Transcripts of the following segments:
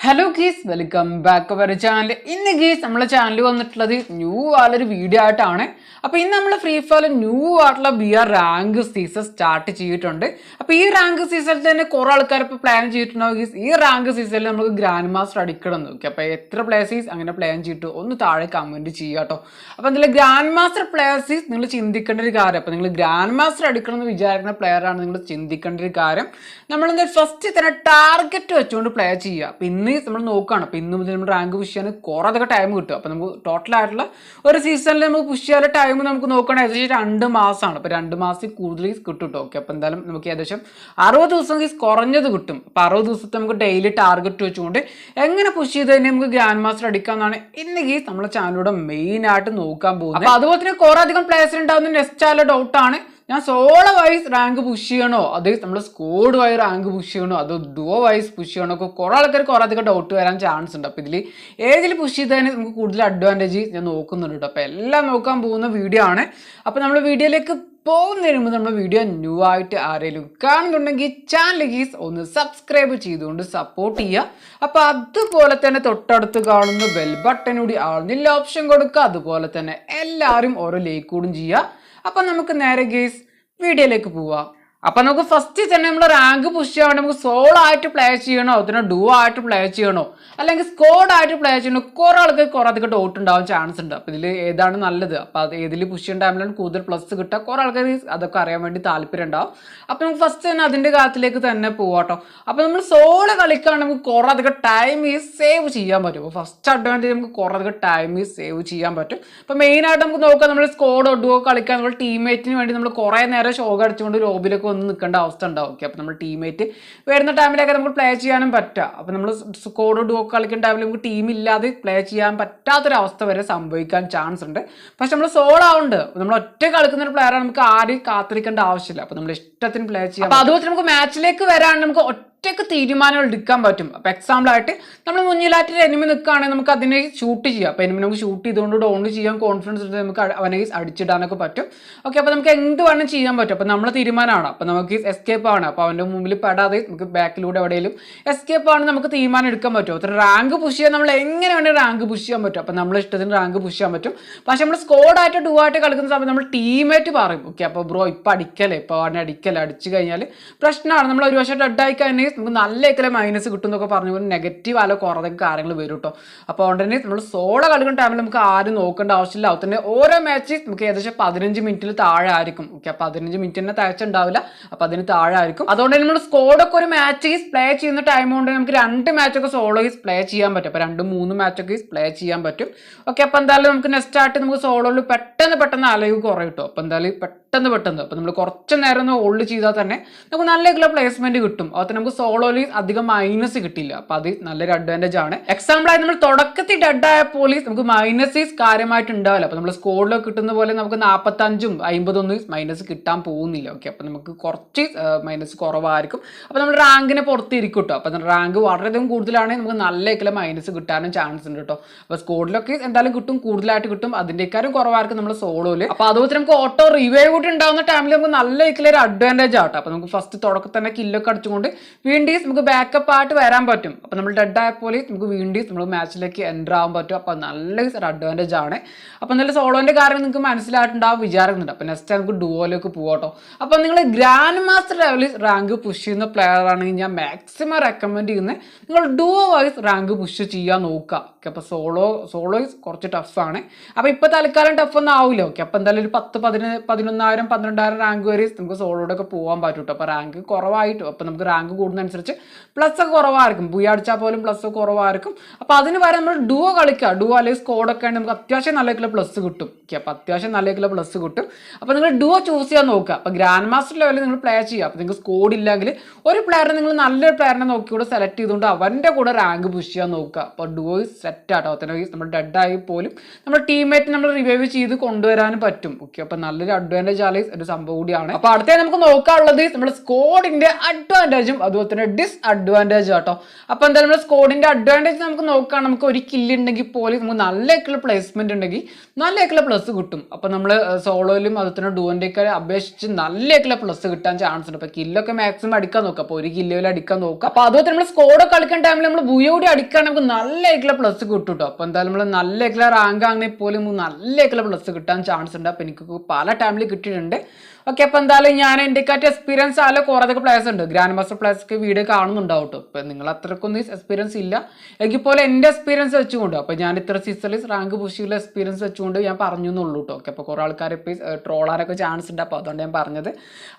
Hello guys, welcome back our channel. ഇന്ന് guys നമ്മളെ channel വന്നിട്ടുള്ളത് ന്യൂ ആളൊരു വീഡിയോ ആയിട്ടാണ്. അപ്പോൾ ഇന്ന് നമ്മൾ ഫ്രീ ഫയർ ന്യൂ ആയിട്ടുള്ള BR റാങ്ക് സീസൺ സ്റ്റാർട്ട് ചെയ്തിട്ടുണ്ട്. അപ്പോൾ ഈ റാങ്ക് സീസണിൽ തന്നെ കുറേ ആൾക്കാർ ഇപ്പോൾ പ്ലാൻ ചെയ്തിട്ടുണ്ടാവും ഗീസ്, ഈ റാങ്ക് സീസണിൽ നമുക്ക് ഗ്രാൻഡ് മാസ്റ്റർ അടിക്കണം എന്ന് നോക്കി. അപ്പോൾ എത്ര പ്ലേയേഴ്സ് അങ്ങനെ പ്ലാൻ ചെയ്തിട്ട് ഒന്ന് താഴെ കമൻറ്റ് ചെയ്യുക കേട്ടോ. അപ്പോൾ എന്തായാലും ഗ്രാൻഡ് മാസ്റ്റർ പ്ലേയേഴ്സ് നിങ്ങൾ ചിന്തിക്കേണ്ട ഒരു കാര്യം, അപ്പോൾ നിങ്ങൾ ഗ്രാൻഡ് മാസ്റ്റർ അടിക്കണം എന്ന് വിചാരിക്കുന്ന പ്ലെയറാണ് നിങ്ങൾ ചിന്തിക്കേണ്ട ഒരു കാര്യം. നമ്മളെന്താ ഫസ്റ്റ് തന്നെ ടാർഗറ്റ് വെച്ചുകൊണ്ട് പ്ലേ ചെയ്യുക. അപ്പോൾ ഇന്ന് നമ്മൾ നോക്കുകയാണ്. അപ്പോൾ ഇന്ന് മുതൽ നമ്മൾ റാങ്ക് പുഷ് ചെയ്യാൻ കുറേ അധികം ടൈം കിട്ടും. അപ്പോൾ നമുക്ക് ടോട്ടലായിട്ടുള്ള ഒരു സീസണിൽ നമുക്ക് പുഷ് ചെയ്യാനുള്ള ടൈം നമുക്ക് നോക്കുകയാണെങ്കിൽ ഏകദേശം 2 മാസമാണ്. അപ്പോൾ 2 മാസത്തിൽ കൂടുതൽ കിട്ടും കേട്ടോ. ഓക്കെ, അപ്പോൾ എന്തായാലും നമുക്ക് ഏകദേശം 60 ദിവസം കുറഞ്ഞത് കിട്ടും. അപ്പോൾ 60 ദിവസത്തെ നമുക്ക് ഡെയിലി ടാർഗറ്റ് വെച്ചുകൊണ്ട് എങ്ങനെ പുഷ് ചെയ്ത് തന്നെ നമുക്ക് ഗ്രാൻഡ് മാസ്റ്റർ അടിക്കാമെന്നാണ് ഇന്ന് ഗീസ് നമ്മുടെ ചാനലിലൂടെ മെയിൻ ആയിട്ട് നോക്കാൻ പോകുന്നത്. അപ്പോൾ അതുപോലെ തന്നെ കുറേ അധികം പ്ലേയേഴ്സിന് ഉണ്ടാകുന്ന നെക്സ്റ്റ് ആയുള്ള ഡൗട്ടാണ്, ഞാൻ സോളോ വൈസ് റാങ്ക് പുഷ് ചെയ്യണോ, അത് നമ്മൾ സ്ക്വാഡ് വൈസ് റാങ്ക് പുഷ് ചെയ്യണോ, അത് ഡുവോ വൈസ് പുഷ് ചെയ്യണോ ഒക്കെ കുറേ ആൾക്കാർ കുറേ അധികം ഡൗട്ട് വരാൻ ചാൻസ് ഉണ്ട്. അപ്പോൾ ഇതിൽ ഏതിൽ പുഷ് ചെയ്തതിന് നമുക്ക് കൂടുതൽ അഡ്വാൻറ്റേജ് ഞാൻ നോക്കുന്നുണ്ട് കേട്ടോ. അപ്പോൾ എല്ലാം നോക്കാൻ പോകുന്ന വീഡിയോ ആണ്. അപ്പോൾ നമ്മൾ വീഡിയോയിലേക്ക് പോകുന്നതിന് മുമ്പ് നമ്മുടെ വീഡിയോ ന്യൂ ആയിട്ട് ആരെങ്കിലും കാണുന്നുണ്ടെങ്കിൽ ചാനൽ ഗീസ് ഒന്ന് സബ്സ്ക്രൈബ് ചെയ്തുകൊണ്ട് സപ്പോർട്ട് ചെയ്യുക. അപ്പോൾ അതുപോലെ തന്നെ തൊട്ടടുത്ത് കാണുന്ന ബെൽ ബട്ടൺ കൂടി ആളുന്നില്ല ഓപ്ഷൻ കൊടുക്കുക. അതുപോലെ തന്നെ എല്ലാവരും ഓരോ ലൈക്ക് കൂടും ചെയ്യുക. അപ്പം നമുക്ക് നേരെ ഗേസ് വീഡിയോയിലേക്ക് പോവാം. അപ്പം നമുക്ക് ഫസ്റ്റ് തന്നെ നമ്മൾ റാങ്ക് പുഷ് ചെയ്യാൻ വേണ്ടി നമുക്ക് സോളോ ആയിട്ട് പ്ലേ ചെയ്യണോ, അതിനെ ഡുവോ ആയിട്ട് പ്ലേ ചെയ്യണോ, അല്ലെങ്കിൽ സ്ക്വാഡ് ആയിട്ട് പ്ലേ ചെയ്യണോ, കുറേ ആൾക്ക് കുറേ അധികം ഡൗട്ട് ഉണ്ടാവാൻ ചാൻസ് ഉണ്ട്. അപ്പോൾ ഇതിൽ ഏതാണ് നല്ലത്, അപ്പോൾ അത് ഏതിൽ പുഷ് ചെയ്യുന്ന ടൈമിലാണ് കൂടുതൽ പ്ലസ് കിട്ടുക, കുറേ ആൾക്കാർ അതൊക്കെ അറിയാൻ വേണ്ടി താല്പര്യം ഉണ്ടാവും. അപ്പോൾ നമുക്ക് ഫസ്റ്റ് തന്നെ അതിൻ്റെ കാര്യത്തിലേക്ക് തന്നെ പോവാട്ടോ. അപ്പോൾ നമ്മൾ സോളോ കളിക്കുകയാണെങ്കിൽ നമുക്ക് കുറേ അധികം ടൈം സേവ് ചെയ്യാൻ പറ്റും. അപ്പോൾ ഫസ്റ്റ് അഡ്വാൻറ്റേജ് നമുക്ക് കുറേ അധികം ടൈം സേവ് ചെയ്യാൻ പറ്റും. അപ്പോൾ മെയിനായിട്ട് നമുക്ക് നോക്കാം, നമ്മൾ സ്ക്വാഡോ ഡുവോ കളിക്കാൻ നമ്മൾ ടീംമേറ്റിന് വേണ്ടി നമ്മൾ കുറേ നേരം ഷോക്ക് അടിച്ചുകൊണ്ട് ലോബിലൊക്കെ ഒന്ന് നിൽക്കേണ്ട അവസ്ഥ ഉണ്ടാവും. ഓക്കെ, അപ്പോൾ നമ്മൾ ടീമേറ്റ് വരുന്ന ടൈമിലൊക്കെ നമുക്ക് പ്ലേ ചെയ്യാനും പറ്റുക. അപ്പോൾ നമ്മൾ സ്ക്വാഡോ ഡുവോ കളിക്കുന്ന ടൈമിൽ നമുക്ക് ടീം ഇല്ലാതെ പ്ലേ ചെയ്യാൻ പറ്റാത്തൊരവസ്ഥ വരെ സംഭവിക്കാൻ ചാൻസ് ഉണ്ട്. പക്ഷെ നമ്മൾ സോളോ ആവുന്നുണ്ട്, നമ്മൾ ഒറ്റ കളിക്കുന്ന ഒരു പ്ലെയറാണ്, നമുക്ക് ആരെയും കാത്തിരിക്കേണ്ട ആവശ്യമില്ല. അപ്പോൾ നമ്മൾ ഇഷ്ടത്തിന് പ്ലേ ചെയ്യാം. അപ്പോൾ അതുപോലെ നമുക്ക് മാച്ചിലേക്ക് വരാൻ നമുക്ക് ഒറ്റയ്ക്ക് തീരുമാനങ്ങൾ എടുക്കാൻ പറ്റും. അപ്പോൾ എക്സാമ്പിൾ ആയിട്ട് നമ്മൾ മുന്നിലായിട്ട് എനിമി നിൽക്കുകയാണെങ്കിൽ നമുക്ക് അതിനെ ഷൂട്ട് ചെയ്യാം. അപ്പോൾ എനിമി നമുക്ക് ഷൂട്ട് ചെയ്തുകൊണ്ട് ഡൗൺ ചെയ്യാൻ കോൺഫിഡൻസ് ഉണ്ട്, നമുക്ക് അവനെ അടിച്ചിടാനൊക്കെ പറ്റും. ഓക്കെ, അപ്പോൾ നമുക്ക് എന്ത് വേണം ചെയ്യാൻ പറ്റും. അപ്പോൾ നമ്മളെ തീരുമാനമാണ്. അപ്പോൾ നമുക്ക് എസ്കേപ്പ് ആണ്. അപ്പോൾ അവൻ്റെ മുമ്പിൽ പെടാതെ നമുക്ക് ബാക്കിലൂടെ എവിടെയെങ്കിലും എസ്കേപ്പ് ആണ് നമുക്ക് തീരുമാനം എടുക്കാൻ പറ്റും. അത്ര റാങ്ക് പുഷ് ചെയ്യാൻ നമ്മൾ എങ്ങനെ വേണമെങ്കിൽ റാങ്ക് പുഷ് ചെയ്യാൻ പറ്റും. അപ്പോൾ നമ്മൾ ഇഷ്ടത്തിന് റാങ്ക് പുഷ് ചെയ്യാൻ പറ്റും. പക്ഷെ നമ്മൾ സ്ക്വാഡായിട്ട് ഡുവോ ആയിട്ട് കളിക്കുന്ന സമയത്ത് നമ്മൾ ടീമേറ്റ് പറയും, ഓക്കെ അപ്പോൾ ബ്രോ ഇപ്പം അടിക്കല്ലേ, ഇപ്പോൾ അവനെ അടിക്കല്ലേ, അടിച്ചു കഴിഞ്ഞാൽ പ്രശ്നമാണ്. നമ്മൾ ഒരു വർഷം ഡെഡായി കഴിഞ്ഞാൽ നമുക്ക് നല്ല ഇക്കലെ മൈനസ് കിട്ടും എന്നൊക്കെ പറഞ്ഞുകൊണ്ട് നെഗറ്റീവ് അല്ല കുറേ കാര്യങ്ങൾ വരും കേട്ടോ. അപ്പോൾ അതുകൊണ്ട് തന്നെ നമ്മൾ സോളോ കളിക്കുന്ന ടൈമിൽ നമുക്ക് ആരും നോക്കേണ്ട ആവശ്യമില്ല. അതുകൊണ്ട് തന്നെ ഓരോ മാച്ച് നമുക്ക് ഏകദേശം 15 മിനിറ്റിൽ താഴെ ആയിരിക്കും. ഓക്കെ, 15 മിനിറ്റ് തന്നെ താഴ്ച ഉണ്ടാവില്ല, അപ്പോൾ അതിന് താഴെ ആയിരിക്കും. അതുകൊണ്ട് തന്നെ നമ്മൾ സ്ക്വാഡൊക്കെ ഒരു മാച്ച് പ്ലേ ചെയ്യുന്ന ടൈം കൊണ്ട് നമുക്ക് 2 മാച്ചൊക്കെ സോളോ പ്ലേ ചെയ്യാൻ പറ്റും. അപ്പോൾ 2-3 മാച്ചൊക്കെ പ്ലേ ചെയ്യാൻ പറ്റും. ഓക്കെ, അപ്പോൾ എന്തായാലും നമുക്ക് നെക്സ്റ്റ് ആയിട്ട് നമുക്ക് സോളോയിൽ പെട്ടെന്ന് അലവ് കുറയും കേട്ടോ. അപ്പോൾ എന്തായാലും പെട്ടെന്ന് അപ്പോൾ നമ്മൾ കുറച്ച് നേരം ഒന്ന് ഹോൾഡ് ചെയ്താൽ തന്നെ നമുക്ക് നല്ല പ്ലേസ്മെന്റ് കിട്ടും. അതുപോലെ നമുക്ക് സോളോയിൽ അധികം മൈനസ് കിട്ടില്ല. അപ്പോൾ അത് നല്ലൊരു അഡ്വാൻറ്റേജ് ആണ്. എക്സാമ്പിൾ ആയി നമ്മൾ തുടക്കത്തിൽ ഡെഡായ പോലീസ് നമുക്ക് മൈനസ് കാര്യമായിട്ട് ഉണ്ടാവില്ല. അപ്പോൾ നമ്മൾ സ്കോഡിലൊക്കെ കിട്ടുന്ന പോലെ നമുക്ക് 45ഉം 50ഒന്നും മൈനസ് കിട്ടാൻ പോകുന്നില്ല. ഓക്കെ, അപ്പോൾ നമുക്ക് കുറച്ച് മൈനസ് കുറവായിരിക്കും. അപ്പോൾ നമ്മൾ റാങ്കിനെ പുറത്തിരിക്കും കേട്ടോ. അപ്പോൾ റാങ്ക് വളരെയധികം കൂടുതലാണെങ്കിൽ നമുക്ക് നല്ല മൈനസ് കിട്ടാനും ചാൻസ് ഉണ്ട് കേട്ടോ. അപ്പോൾ സ്കോഡിലൊക്കെ എന്തായാലും കിട്ടും, കൂടുതലായിട്ട് കിട്ടും. അതിൻ്റെക്കാരും കുറവായിരിക്കും നമ്മൾ സോളോയിൽ. അപ്പോൾ അതുപോലെ നമുക്ക് ഓട്ടോ റിവൈവ് കൂടി ഉണ്ടാകുന്ന ടൈമിൽ നമുക്ക് നല്ല ഒരു അഡ്വാൻറ്റേജ് ആട്ടോ. അപ്പോൾ നമുക്ക് ഫസ്റ്റ് തുടക്കത്തിൽ തന്നെ കില്ലൊക്കെ അടിച്ചുകൊണ്ട് വീണ്ടും നമുക്ക് ബാക്കപ്പ് ആയിട്ട് വരാൻ പറ്റും. അപ്പോൾ നമ്മൾ ഡെഡ് ആയ പോലെ നമുക്ക് വീണ്ടും നമ്മൾ മാച്ചിലേക്ക് എൻ്റർ ആവാൻ പറ്റും. അപ്പോൾ നല്ല ഒരു അഡ്വാൻറ്റേജ് ആണ്. അപ്പോൾ നല്ല സോളോൻ്റെ കാര്യം നിങ്ങൾക്ക് മനസ്സിലായിട്ടുണ്ടാവും വിചാരിക്കുന്നുണ്ട്. അപ്പോൾ നെക്സ്റ്റ് നമുക്ക് ഡുവോയിലേക്ക് പോകട്ടോ. അപ്പോൾ നിങ്ങൾ ഗ്രാൻഡ് മാസ്റ്റർ ലെവലിൽ റാങ്ക് പുഷ് ചെയ്യുന്ന പ്ലെയർ ആണെങ്കിൽ ഞാൻ മാക്സിമം റെക്കമെൻഡ് ചെയ്യുന്നത് നിങ്ങൾ ഡുവോ വൈസ് റാങ്ക് പുഷ് ചെയ്യാൻ നോക്കുക. ഓക്കെ, അപ്പോൾ സോളോ കുറച്ച് ടഫാണ്. അപ്പോൾ ഇപ്പോൾ തൽക്കാലം ടഫ് ഒന്നും ആവില്ല. ഓക്കെ, അപ്പോൾ എന്തായാലും ഒരു 10,000-11,000 12,000 റാങ്ക് വരെ നമുക്ക് സോളോടൊക്കെ പോകാൻ പറ്റും കേട്ടോ. അപ്പോൾ റാങ്ക് കുറവായിട്ടും അപ്പോൾ നമുക്ക് റാങ്ക് കൂടുന്നതനുസരിച്ച് പ്ലസ് ഒക്കെ കുറവായിരിക്കും. ബുയ അടിച്ചാൽ പോലും പ്ലസ് കുറവായിരിക്കും. അപ്പോൾ അതിന് വരെ നമ്മൾ ഡുവോ കളിക്കുക. ഡുവോ അല്ലെങ്കിൽ സ്കോഡൊക്കെ ആണെങ്കിൽ നമുക്ക് അത്യാവശ്യം നല്ല പ്ലസ് കിട്ടും. ഓക്കെ, അപ്പോൾ അത്യാവശ്യം നല്ല പ്ലസ് കിട്ടും. അപ്പോൾ നിങ്ങൾ ഡുവോ ചൂസ് ചെയ്യാൻ നോക്കുക. അപ്പോൾ ഗ്രാൻഡ് മാസ്റ്റർ ലെവലിൽ നിങ്ങൾ പ്ലേ ചെയ്യുക. അപ്പോൾ നിങ്ങൾക്ക് സ്കോഡ് ഇല്ലെങ്കിൽ ഒരു പ്ലെയറിനെ നിങ്ങൾ നല്ലൊരു പ്ലെയറിനെ നോക്കിക്കൂടെ സെലക്ട് ചെയ്തുകൊണ്ട് അവൻ്റെ കൂടെ റാങ്ക് പുഷ് ചെയ്യാൻ നോക്കുക. അപ്പോൾ ഡുവോ സെറ്റ് ആട്ടോ. തന്നെ നമ്മൾ ഡെഡായി പോലും നമ്മുടെ ടീമേറ്റ് നമ്മൾ റിവൈവ് ചെയ്ത് കൊണ്ടുവരാനും പറ്റും. ഓക്കെ, അപ്പോൾ നല്ലൊരു അഡ്വാൻറ്റേജ് ആണ് ഒരു സംഭവം കൂടിയാണ്. അപ്പോൾ അടുത്ത നമുക്ക് നോക്കാനുള്ളത് നമ്മുടെ സ്കോഡിന്റെ അഡ്വാൻറ്റേജും അതുപോലെ അതുപോലെ തന്നെ ഡിസ്അഡ്വാൻറ്റേജ് കേട്ടോ. അപ്പോൾ എന്തായാലും നമ്മുടെ സ്കോഡിൻ്റെ അഡ്വാൻറ്റേജ് നമുക്ക് നോക്കാം. നമുക്ക് ഒരു കില്ലുണ്ടെങ്കിൽ പോലും നമുക്ക് നല്ലൊക്കെയുള്ള പ്ലേസ്മെന്റ് ഉണ്ടെങ്കിൽ നല്ലൊക്കെയുള്ള പ്ലസ് കിട്ടും. അപ്പോൾ നമ്മൾ സോളോയിലും അതുപോലെ തന്നെ ഡുവൻ്റെയൊക്കെ അപേക്ഷിച്ച് നല്ലൊക്കെയുള്ള പ്ലസ് കിട്ടാൻ ചാൻസ് ഉണ്ട്. അപ്പോൾ കില്ലൊക്കെ മാക്സിമം അടിക്കാൻ നോക്കുക. അപ്പോൾ ഒരു കില്ലിൽ അടിക്കാൻ നോക്കുക. അപ്പോൾ അതുപോലെ നമ്മൾ സ്കോഡൊക്കെ കളിക്കുന്ന ടൈമിൽ നമ്മൾ ബുയോടി അടിക്കുകയാണെങ്കിൽ നമുക്ക് നല്ലൊക്കെയുള്ള പ്ലസ് കിട്ടും കേട്ടോ. അപ്പോൾ എന്തായാലും നമ്മൾ നല്ലൊക്കെയുള്ള റാങ്ക് ആണെങ്കിൽ പോലും നല്ലൊക്കെയുള്ള പ്ലസ് കിട്ടാൻ ചാൻസ് ഉണ്ട്. അപ്പോൾ എനിക്ക് പല ടൈമിൽ കിട്ടിയിട്ടുണ്ട്. ഓക്കെ, അപ്പോൾ എന്തായാലും ഞാൻ എൻ്റെക്കാറ്റ് എക്സ്പീരിയൻസ് ആയാലും കുറേയൊക്കെ പ്ലേയേഴ്സ് ഉണ്ട്, ഗ്രാൻഡ് മാസ്റ്റർ പ്ലേയേഴ്സൊക്കെ വീഡിയോ കാണുന്നുണ്ടാവും കേട്ടോ. ഇപ്പോൾ നിങ്ങൾ അത്രക്കൊന്നും എക്സ്പീരിയൻസ് ഇല്ല എങ്കിൽ പോലെ എൻ്റെ എക്സ്പീരിയൻസ് വെച്ചുകൊണ്ട്, അപ്പോൾ ഞാൻ ഇത്ര സീസണിൽ റാങ്ക് പുഷ് ചെയ്യുന്ന എക്സ്പീരിയൻസ് വെച്ചുകൊണ്ട് ഞാൻ പറഞ്ഞു എന്നുള്ളൂ കേട്ടോ. ഓക്കെ, അപ്പോൾ കുറേ ആൾക്കാർ ഇപ്പോൾ ട്രോളാനൊക്കെ ചാൻസ് ഉണ്ട്. അപ്പോൾ അതുകൊണ്ട് ഞാൻ പറഞ്ഞത്.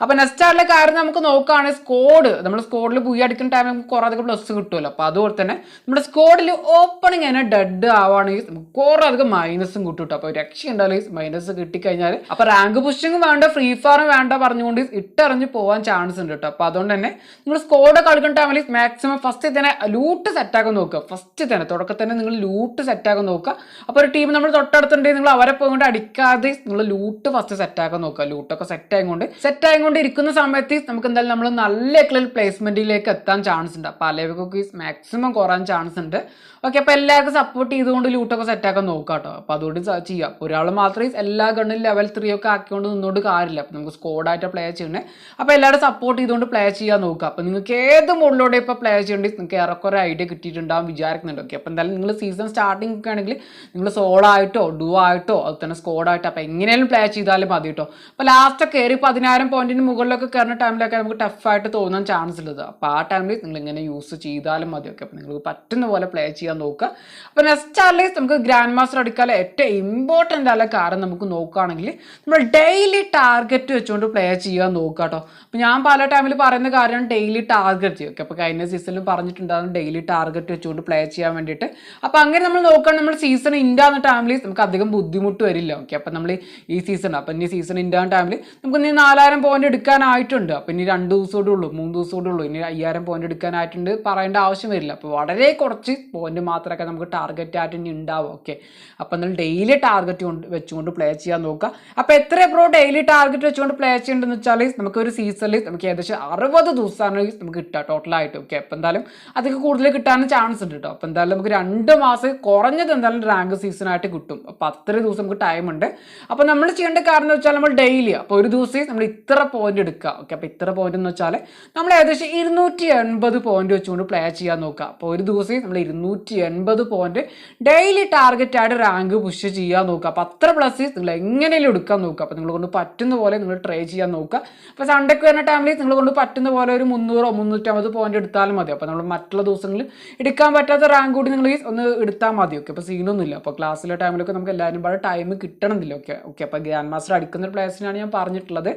അപ്പോൾ നെക്സ്റ്റ് ആയിട്ടുള്ള കാര്യം നമുക്ക് നോക്കുകയാണെങ്കിൽ സ്കോഡ്, നമ്മൾ സ്കോഡിൽ ബുയി അടിക്കുന്ന ടൈം നമുക്ക് കുറേയധികം പ്ലസ് കിട്ടുമല്ലോ. അപ്പോൾ അതുപോലെ തന്നെ നമ്മുടെ സ്കോഡിൽ ഓപ്പണിങ് തന്നെ ഡെഡ് ആവുകയാണെങ്കിൽ നമുക്ക് കുറേയധികം മൈനസും കിട്ടും കേട്ടോ. അപ്പോൾ രക്ഷ ഉണ്ടാവില്ല മൈനസ് കിട്ടിക്കഴിഞ്ഞാൽ. അപ്പോൾ റാങ്ക് പുഷിങ് വേണ്ട, ഫ്രീ ഫയർ വേണ്ട പറഞ്ഞുകൊണ്ട് ഇട്ടെറിഞ്ഞ് പോകാൻ ചാൻസ് ഉണ്ട് കേട്ടോ. അപ്പോൾ അതുകൊണ്ട് തന്നെ നിങ്ങൾ സ്കോഡ് കളിക്കുന്ന ടൈമിൽ മാക്സിമം ഫസ്റ്റ് തന്നെ ലൂട്ട് സെറ്റാക്കാൻ നോക്കുക. ഫസ്റ്റ് തന്നെ തുടക്കത്തിൽ തന്നെ നിങ്ങൾ ലൂട്ട് സെറ്റാക്കാൻ നോക്കുക. അപ്പോൾ ഒരു ടീം നമ്മൾ തൊട്ടടുത്തുണ്ടെങ്കിൽ നിങ്ങൾ അവരെ പോയിക്കൊണ്ട് അടിക്കാതെ നിങ്ങൾ ലൂട്ട് ഫസ്റ്റ് സെറ്റാക്കാൻ നോക്കുക. ലൂട്ടൊക്കെ സെറ്റായിക്കൊണ്ട് ഇരിക്കുന്ന സമയത്ത് നമുക്ക് എന്തായാലും നമ്മൾ നല്ല പ്ലേസ്മെന്റിലേക്ക് എത്താൻ ചാൻസ് ഉണ്ട്. അപ്പോൾ അലവൊക്കെ മാക്സിമം കുറയാൻ ചാൻസ് ഉണ്ട്. ഓക്കെ, അപ്പോൾ എല്ലാവർക്കും സപ്പോർട്ട് ചെയ്തുകൊണ്ട് ലൂട്ടൊക്കെ സെറ്റാക്കാൻ നോക്കുക കേട്ടോ. അപ്പോൾ അതുകൊണ്ട് ചെയ്യാം. ഒരാൾ മാത്രമേ എല്ലാ ഗണ്ണിൽ ലെവൽ 3 ഒക്കെ ആക്കിക്കൊണ്ട് നിന്നുകൊണ്ട് കാര്യമില്ല. അപ്പോൾ നമുക്ക് സ്കോഡായിട്ട് പ്ലേ ചെയ്യണേ. അപ്പോൾ എല്ലാവരും സപ്പോർട്ട് ചെയ്തുകൊണ്ട് പ്ലേ ചെയ്യാൻ നോക്കുക. അപ്പോൾ നിങ്ങൾക്ക് ഏത് മോഡിലൂടെ ഇപ്പോൾ പ്ലേ ചെയ്യേണ്ടത് നിങ്ങൾക്ക് ഏറെക്കുറെ ഐഡിയ കിട്ടിയിട്ടുണ്ടാകും വിചാരിക്കുന്നുണ്ട്. ഓക്കെ, അപ്പോൾ എന്തായാലും നിങ്ങൾ സീസൺ സ്റ്റാർട്ടിംഗ് ഒക്കെ ആണെങ്കിൽ നിങ്ങൾ സോളോ ആയിട്ടോ ഡുവോ ആയിട്ടോ അത് തന്നെ സ്കോഡായിട്ടോ അപ്പോൾ എങ്ങനെയാലും പ്ലേ ചെയ്താലും മതി കേട്ടോ. അപ്പോൾ ലാസ്റ്റ് കയറി 10,000 പോയിന്റിന് മുകളിലൊക്കെ കയറുന്ന ടൈമിലൊക്കെ നമുക്ക് ടഫായിട്ട് തോന്നാൻ ചാൻസ് ഉള്ളത്. അപ്പോൾ ആ ടൈമിൽ നിങ്ങൾ ഇങ്ങനെ യൂസ് ചെയ്താലും മതി. ഓക്കെ, അപ്പോൾ നിങ്ങൾക്ക് പറ്റുന്ന പോലെ പ്ലേ ചെയ്യാൻ നോക്കുക. അപ്പോൾ നെക്സ്റ്റ് ആർലൈസ് നമുക്ക് ഗ്രാൻഡ് മാസ്റ്റർ അടിക്കാനുള്ള ഏറ്റവും ഇമ്പോർട്ടൻ്റ് ആയ കാര്യം നമുക്ക് നോക്കുകയാണെങ്കിൽ നമ്മൾ ഡെയിലി ടാർഗറ്റ് വെച്ചുകൊണ്ട് പ്ലേ ചെയ്യാൻ നോക്കുക കേട്ടോ. അപ്പോൾ ഞാൻ പല ടൈമിൽ പറയുന്ന കാര്യമാണ് ഡെയിലി ടാർഗറ്റ് ചെയ്യും. ഓക്കെ, അപ്പോൾ കഴിഞ്ഞ സീസണിലും പറഞ്ഞിട്ടുണ്ടാകും ഡെയിലി ടാർഗറ്റ് വെച്ചുകൊണ്ട് പ്ലേ ചെയ്യാൻ വേണ്ടിയിട്ട്. അപ്പോൾ അങ്ങനെ നമ്മൾ നോക്കുകയാണെങ്കിൽ നമ്മൾ സീസൺ ഇൻഡാകുന്ന ടൈമിൽ നമുക്ക് അധികം ബുദ്ധിമുട്ട് വരില്ല. ഓക്കെ, അപ്പോൾ നമ്മൾ ഈ സീസൺ അപ്പോൾ ഇനി സീസൺ ഇൻഡാകുന്ന ടൈമിൽ നമുക്ക് ഇനി 4,000 പോയിന്റ് എടുക്കാനായിട്ടുണ്ട്. അപ്പോൾ ഇനി 2 ദിവസമോടെ ഉള്ളൂ, 3 ദിവസമോടെ ഉള്ളൂ, ഇനി 5,000 പോയിന്റ് എടുക്കാനായിട്ടുണ്ട് പറയേണ്ട ആവശ്യം വരില്ല. അപ്പോൾ വളരെ കുറച്ച് പോയിന്റ് മാത്രമൊക്കെ നമുക്ക് ടാർഗറ്റ് ആയിട്ട് ഇനി ഉണ്ടാവും. ഓക്കെ, അപ്പോൾ നമ്മൾ ഡെയിലി ടാർഗറ്റ് വെച്ചുകൊണ്ട് പ്ലേ ചെയ്യാൻ നോക്കുക. അപ്പോൾ എത്ര ഡെയിലി ടാർഗറ്റ് വെച്ചുകൊണ്ട് പ്ലേ ചെയ്യേണ്ടതെന്ന് വെച്ചാൽ നമുക്ക് ഒരു സീസണിൽ നമുക്ക് ഏകദേശം 60 ദിവസമാണ് നമുക്ക് കിട്ടുക ടോട്ടലായിട്ട്. ഓക്കെ, അപ്പോൾ എന്തായാലും അതൊക്കെ കൂടുതൽ കിട്ടാനും ചാൻസ് ഉണ്ട് കേട്ടോ. അപ്പോൾ എന്തായാലും നമുക്ക് 2 മാസം കുറഞ്ഞത് എന്തായാലും റാങ്ക് സീസണായിട്ട് കിട്ടും. അപ്പോൾ അത്രയും ദിവസം നമുക്ക് ടൈം ഉണ്ട്. അപ്പോൾ നമ്മൾ ചെയ്യേണ്ട കാര്യം എന്ന് വെച്ചാൽ നമ്മൾ ഡെയിലി അപ്പോൾ ഒരു ദിവസം നമ്മൾ ഇത്ര പോയിന്റ് എടുക്കുക. ഓക്കെ, അപ്പോൾ ഇത്ര പോയിന്റ് എന്ന് വെച്ചാൽ നമ്മൾ ഏകദേശം 280 പോയിന്റ് വെച്ചുകൊണ്ട് പ്ലേ ചെയ്യാൻ നോക്കുക. അപ്പോൾ ഒരു ദിവസം നമ്മൾ 280 പോയിന്റ് ഡെയിലി ടാർഗറ്റ് ആയിട്ട് റാങ്ക് പുഷ് ചെയ്യാൻ നോക്കുക. അപ്പോൾ അത്ര പ്ലസ് നിങ്ങൾ എങ്ങനെയും എടുക്കാൻ നോക്കുക. അപ്പോൾ നിങ്ങൾ കൊണ്ട് പറ്റുന്ന പോലെ നിങ്ങൾ ട്രൈ ചെയ്യാൻ നോക്കുക. അപ്പോൾ സൺഡേക്ക് വരുന്ന ടൈമിൽ നിങ്ങൾ കൊണ്ട് പറ്റുന്ന പോലെ ഒരു 300 350 പോയിന്റ് എടുത്താലും മതി. അപ്പോൾ നമ്മൾ മറ്റുള്ള ദിവസങ്ങളിൽ എടുക്കാൻ പറ്റാത്ത റാങ്ക് കൂടി നിങ്ങൾ ഒന്ന് എടുത്താൽ മതി. ഓക്കെ, അപ്പോൾ സീനൊന്നുമില്ല. അപ്പോൾ ക്ലാസ്സിലെ ടൈമിലൊക്കെ നമുക്ക് എല്ലാവരും പാടെ ടൈം കിട്ടണമെന്നില്ല. ഓക്കെ, അപ്പോൾ ഗ്രാൻഡ് മാസ്റ്റർ അടിക്കുന്ന പ്ലേയേഴ്സിനാണ് ഞാൻ പറഞ്ഞിട്ടുള്ളത്.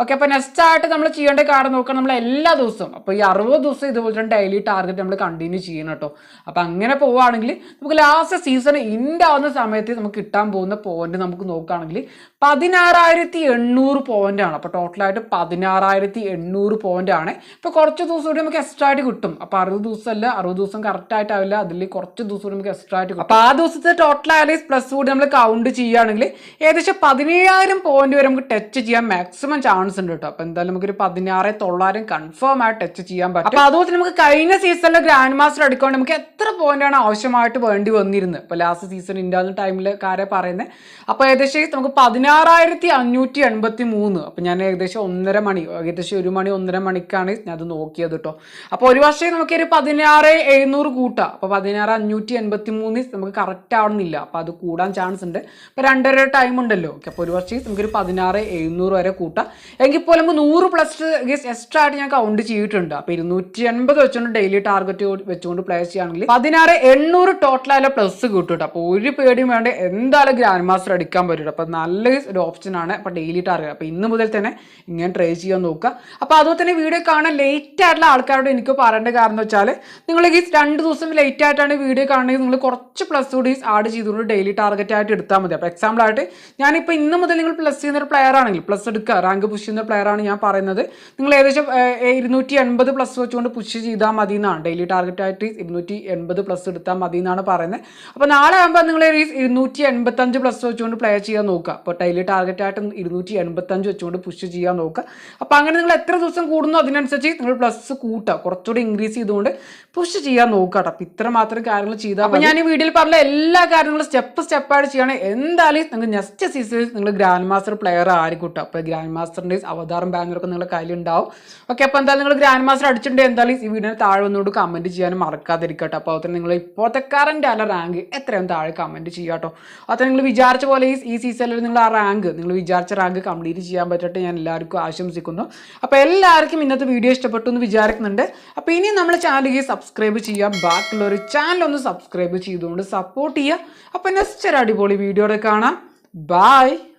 ഓക്കെ, അപ്പോൾ നെക്സ്റ്റ് ആയിട്ട് നമ്മൾ ചെയ്യേണ്ട കാര്യം നോക്കാം. നമ്മൾ എല്ലാ ദിവസവും അപ്പോൾ ഈ 60 ദിവസം ഇതുപോലെ തന്നെ ഡെയിലി ടാർഗറ്റ് നമ്മൾ കണ്ടിന്യൂ ചെയ്യണം കേട്ടോ. അപ്പോൾ അങ്ങനെ പോവുകയാണെങ്കിൽ നമുക്ക് ലാസ്റ്റ് സീസൺ ഇൻഡ് ആവുന്ന സമയത്ത് നമുക്ക് കിട്ടാൻ പോകുന്ന പോയിന്റ് നമുക്ക് നോക്കുകയാണെങ്കിൽ 16,800 പോയിന്റ് ആണ്. അപ്പോൾ ടോട്ടലായിട്ട് 16,800 പോയിന്റ് ആണ്. ഇപ്പോൾ കുറച്ച് ദിവസം കൂടി നമുക്ക് എക്സ്ട്രാ ആയിട്ട് കിട്ടും. അപ്പോൾ 60 ദിവസമല്ല, 60 ദിവസം കറക്റ്റ് ആയിട്ടാവില്ല, അതിൽ കുറച്ച് ദിവസം കൂടി നമുക്ക് എക്സ്ട്രാ ആയിട്ട് കിട്ടും. അപ്പോൾ ആ ദിവസത്തെ ടോട്ടൽ ആയാലും പ്ലസ് കൂടി നമ്മൾ കൗണ്ട് ചെയ്യുകയാണെങ്കിൽ ഏകദേശം 17,000 പോയിന്റ് വരെ നമുക്ക് ടച്ച് ചെയ്യാൻ മാക്സിമം ചാൻസ് ഉണ്ട് കേട്ടോ. അപ്പോൾ എന്തായാലും നമുക്കൊരു 16,900 കൺഫേം ആയിട്ട് ടച്ച് ചെയ്യാൻ പറ്റും. അപ്പോൾ അതുപോലെ നമുക്ക് കഴിഞ്ഞ സീസണിലെ ഗ്രാൻഡ് മാസ്റ്റർ എടുക്കുകൊണ്ട് നമുക്ക് എത്ര പോയിന്റ് ആണ് ആവശ്യമായിട്ട് വേണ്ടി വന്നിരുന്നത്. അപ്പോൾ ലാസ്റ്റ് സീസൺ ഉണ്ടാകുന്ന ടൈമിൽ കാര്യം പറയുന്നത്. അപ്പോൾ ഏകദേശം നമുക്ക് 16,583. അപ്പോൾ ഞാൻ ഏകദേശം 1.5 മണി, ഏകദേശം 1 മണി 1.5 മണിക്കാണ് ഞാൻ അത് നോക്കിയത് കേട്ടോ. അപ്പോൾ ഒരു വർഷം നമുക്കൊരു 16,700 കൂട്ടാം. അപ്പോൾ 16,583 നമുക്ക് കറക്റ്റ് ആവുന്നില്ല. അപ്പോൾ അത് കൂടാൻ ചാൻസ് ഉണ്ട്. ഇപ്പോൾ 2.5 ടൈം ഉണ്ടല്ലോ. ഓക്കെ, അപ്പോൾ ഒരു വർഷം നമുക്കൊരു 16,700 വരെ കൂട്ടാം. എങ്കിൽ പോലും നമുക്ക് 100 പ്ലസ് എക്സ്ട്രാ ആയിട്ട് ഞാൻ കൗണ്ട് ചെയ്തിട്ടുണ്ട്. അപ്പോൾ 280 വെച്ചുകൊണ്ട് ഡെയിലി ടാർഗറ്റ് വെച്ചുകൊണ്ട് പ്ലേ ചെയ്യുകയാണെങ്കിൽ 16,800 ടോട്ടലായ പ്ലസ് കിട്ടും കേട്ടോ. അപ്പോൾ ഒരു പേടിയും വേണ്ട, എന്തായാലും ഗ്രാൻഡ് മാസ്റ്റർ അടിക്കാൻ പറ്റും. അപ്പോൾ നല്ല ഒരു ഓപ്ഷനാണ്. അപ്പോൾ ഡെയിലി ടാർഗറ്റ് അപ്പോൾ ഇന്ന് മുതൽ തന്നെ ഇങ്ങനെ ട്രൈ ചെയ്യാൻ നോക്കുക. അപ്പോൾ അതുപോലെ തന്നെ വീഡിയോ കാണാൻ ലേറ്റ് ആയിട്ടുള്ള ആൾക്കാരോട് എനിക്ക് പറയേണ്ട കാരണം എന്ന് വെച്ചാൽ നിങ്ങൾ ഈ 2 ദിവസം ലേറ്റ് ആയിട്ടാണ് വീഡിയോ കാണുന്നത്, നിങ്ങൾ കുറച്ച് പ്ലസ് കൂടി ആഡ് ചെയ്തുകൊണ്ട് ഡെയിലി ടാർഗറ്റ് ആയിട്ട് എടുത്താൽ മതി. അപ്പോൾ എക്സാമ്പിൾ ആയിട്ട് ഞാനിപ്പോൾ ഇന്ന് മുതൽ നിങ്ങൾ പ്ലസ് ചെയ്യുന്ന ഒരു പ്ലെയർ ആണെങ്കിൽ, പ്ലസ് എടുക്കുക റാങ്ക് പുഷ് ചെയ്യുന്ന പ്ലെയർ ആണ് ഞാൻ പറയുന്നത്, നിങ്ങൾ ഏകദേശം 280 പ്ലസ് വെച്ചുകൊണ്ട് പുഷ് ചെയ്താൽ മതി എന്നാണ്. ഡെയിലി ടാർഗറ്റ് ആയിട്ട് 280 പ്ലസ് എടുത്താൽ മതി എന്നാണ് പറയുന്നത്. അപ്പോൾ നാളെ ആകുമ്പോൾ നിങ്ങൾ 285 പ്ലസ് വെച്ചുകൊണ്ട് പ്ലേ ചെയ്യാൻ നോക്കുക. അപ്പോൾ ഡെയിലി ടാർഗറ്റ് ആയിട്ട് 285 25 വെച്ചുകൊണ്ട് പുഷ് ചെയ്യാൻ നോക്കുക. അപ്പോൾ അങ്ങനെ നിങ്ങൾ എത്ര ദിവസം കൂടുന്നോ അതിനനുസരിച്ച് നിങ്ങൾ പ്ലസ് കൂട്ടുക, കുറച്ചുകൂടി ഇൻക്രീസ് ചെയ്തുകൊണ്ട് പുഷ് ചെയ്യാൻ നോക്കുക കേട്ടോ. അപ്പോൾ ഇത്ര മാത്രം കാര്യങ്ങൾ ചെയ്താൽ. അപ്പോൾ ഞാൻ ഈ വീഡിയോയിൽ പറഞ്ഞ എല്ലാ കാര്യങ്ങളും സ്റ്റെപ്പായിട്ട് ചെയ്യണം. എന്തായാലും നിങ്ങൾ നെക്സ്റ്റ് സീസണിൽ നിങ്ങൾ ഗ്രാൻഡ് മാസ്റ്റർ പ്ലെയർ ആയിരിക്കും കേട്ടോ. അപ്പോൾ ഗ്രാൻഡ് മാസ്റ്ററിൻ്റെ അവതാരം ബാനറൊക്കെ നിങ്ങളുടെ കയ്യിലുണ്ടാവും. ഓക്കെ, അപ്പോൾ എന്തായാലും നിങ്ങൾ ഗ്രാൻഡ് മാസ്റ്റർ അടിച്ചിട്ടുണ്ടെങ്കിൽ എന്തായാലും ഈ വീഡിയോന് താഴെ വന്നുകൊണ്ട് കമൻറ്റ് ചെയ്യാനും മറക്കാതിരിക്കട്ടോ. അപ്പോൾ അതുപോലെ നിങ്ങൾ ഇപ്പോഴത്തെ കറണ്ട് അല്ല റാങ്ക് എത്രയും താഴെ കമൻറ്റ് ചെയ്യുക കേട്ടോ. അത് നിങ്ങൾ വിചാരിച്ച പോലെ ഈ സീസണിൽ നിങ്ങൾ ആ റാങ്ക് നിങ്ങൾ വിചാരിച്ച റാങ്ക് കംപ്ലീറ്റ് ചെയ്യാൻ പറ്റട്ടെ ഞാൻ എല്ലാവർക്കും ആശംസിക്കുന്നു. അപ്പോൾ എല്ലാവർക്കും ഇന്നത്തെ വീഡിയോ ഇഷ്ടപ്പെട്ടു എന്ന് വിചാരിക്കുന്നുണ്ട്. അപ്പോൾ ഇനി നമ്മൾ ചാനൽ സബ്സ്ക്രൈബ് ചെയ്യാം, ബാക്കിയുള്ളൊരു ചാനൽ ഒന്ന് സബ്സ്ക്രൈബ് ചെയ്തുകൊണ്ട് സപ്പോർട്ട് ചെയ്യുക. അപ്പോൾ നെക്സ്റ്റ് ഒരു അടിപൊളി വീഡിയോയുടെ കാണാം. ബൈ.